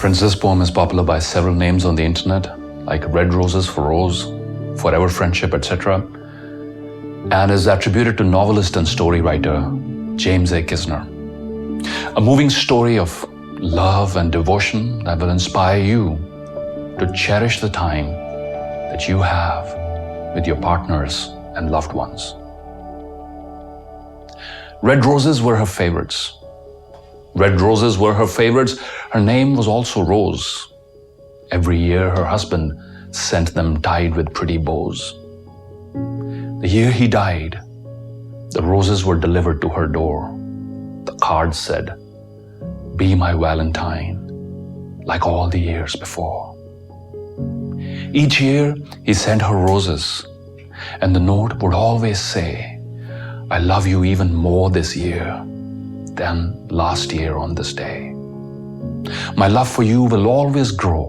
Friends, this poem is popular by several names on the internet, like Red Roses for Rose, Forever Friendship, etc., and is attributed to novelist and story writer James Kisner. A moving story of love and devotion that will inspire you to cherish the time that you have with your partners and loved ones. Red roses were her favorites. Red roses were her favorites. Her name was also Rose. Every year her husband sent them tied with pretty bows. The year he died, the roses were delivered to her door. The card said, "Be my Valentine, like all the years before." Each year he sent her roses, and the note would always say, "I love you even more this year than last year on this day. My love for you will always grow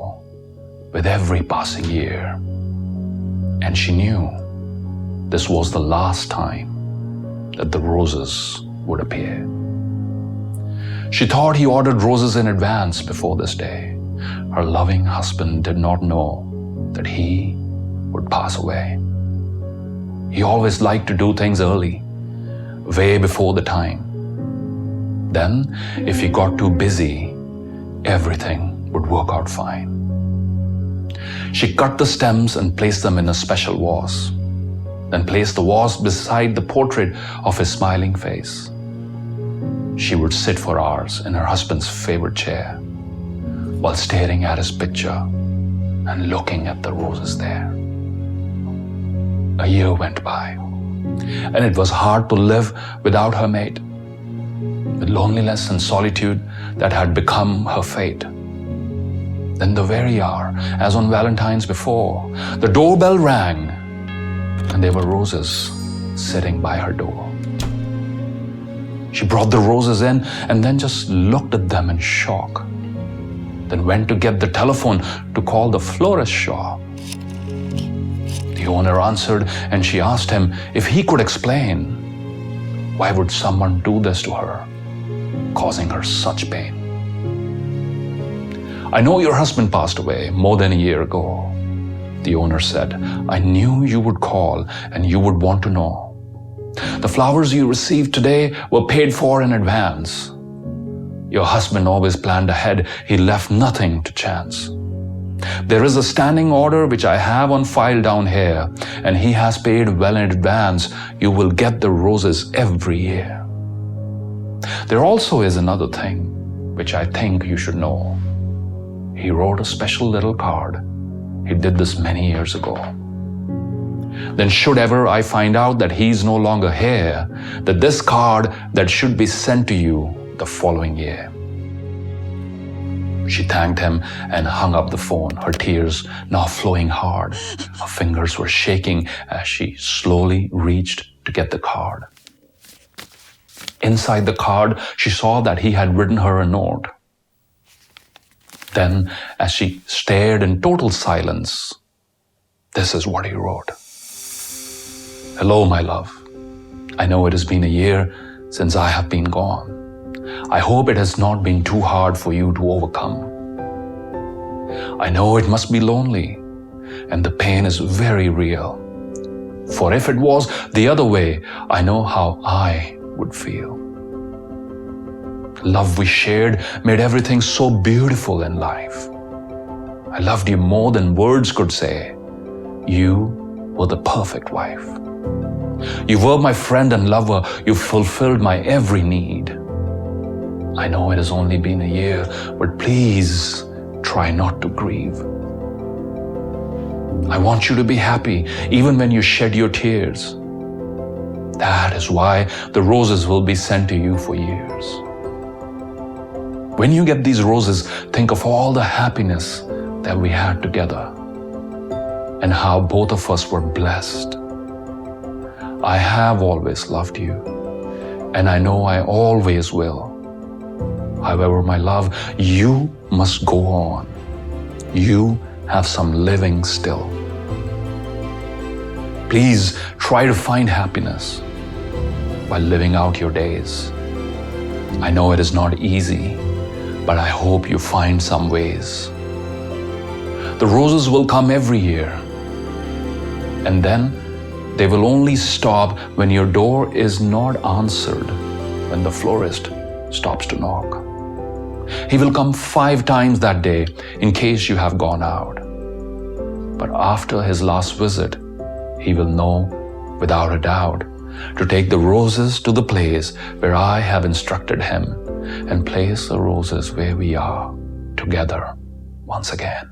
with every passing year." And she knew this was the last time that the roses would appear. She thought he ordered roses in advance before this day. Her loving husband did not know that he would pass away. He always liked to do things early, way before the time. Then, if he got too busy, everything would work out fine. She cut the stems and placed them in a special vase, then placed the vase beside the portrait of his smiling face. She would sit for hours in her husband's favorite chair while staring at his picture and looking at the roses there. A year went by, and it was hard to live without her mate, with loneliness and solitude that had become her fate. Then the very hour, as on Valentine's before, the doorbell rang, and there were roses sitting by her door. She brought the roses in and then just looked at them in shock, then went to get the telephone to call the florist shop. The owner answered, and she asked him if he could explain why would someone do this to her, causing her such pain. "I know your husband passed away more than a year ago," the owner said. "I knew you would call and you would want to know. The flowers you received today were paid for in advance. Your husband always planned ahead. He left nothing to chance. There is a standing order which I have on file down here, and he has paid well in advance. You will get the roses every year. There also is another thing which I think you should know. He wrote a special little card. He did this many years ago. Then should ever I find out that he's no longer here, that this card that should be sent to you the following year." She thanked him and hung up the phone, her tears now flowing hard. Her fingers were shaking as she slowly reached to get the card. Inside the card, she saw that he had written her a note. Then, as she stared in total silence, this is what he wrote. "Hello, my love. I know it has been a year since I have been gone. I hope it has not been too hard for you to overcome. I know it must be lonely, and the pain is very real. For if it was the other way, I know how I would feel. Love we shared made everything so beautiful in life. I loved you more than words could say. You were the perfect wife. You were my friend and lover. You fulfilled my every need. I know it has only been a year, but please try not to grieve. I want you to be happy even when you shed your tears. That is why the roses will be sent to you for years. When you get these roses, think of all the happiness that we had together and how both of us were blessed. I have always loved you, and I know I always will. However, my love, you must go on. You have some living still. Please try to find happiness while living out your days. I know it is not easy, but I hope you find some ways. The roses will come every year, and then they will only stop when your door is not answered, when the florist stops to knock. He will come 5 times that day in case you have gone out. But after his last visit, he will know without a doubt to take the roses to the place where I have instructed him and place the roses where we are together once again.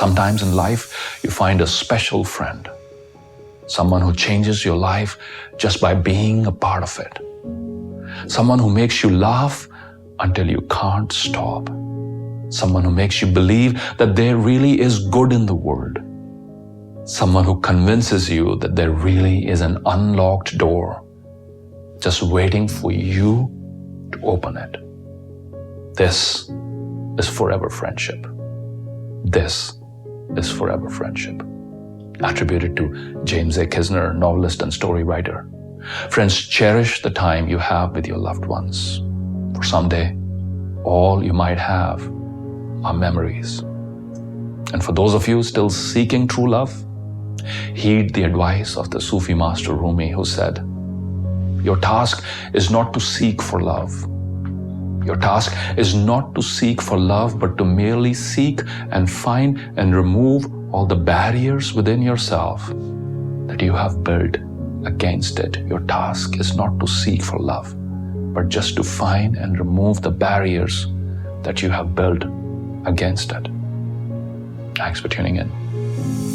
Sometimes in life, you find a special friend, someone who changes your life just by being a part of it, someone who makes you laugh until you can't stop, someone who makes you believe that there really is good in the world, someone who convinces you that there really is an unlocked door just waiting for you to open it. This is forever friendship. This is forever friendship. Attributed to James Kisner, novelist and story writer. Friends, cherish the time you have with your loved ones. For someday, all you might have are memories. And for those of you still seeking true love, heed the advice of the Sufi master Rumi, who said, your task is not to seek for love. Your task is not to seek for love, but to merely seek and find and remove all the barriers within yourself that you have built against it. Your task is not to seek for love, but just to find and remove the barriers that you have built against it. Thanks for tuning in.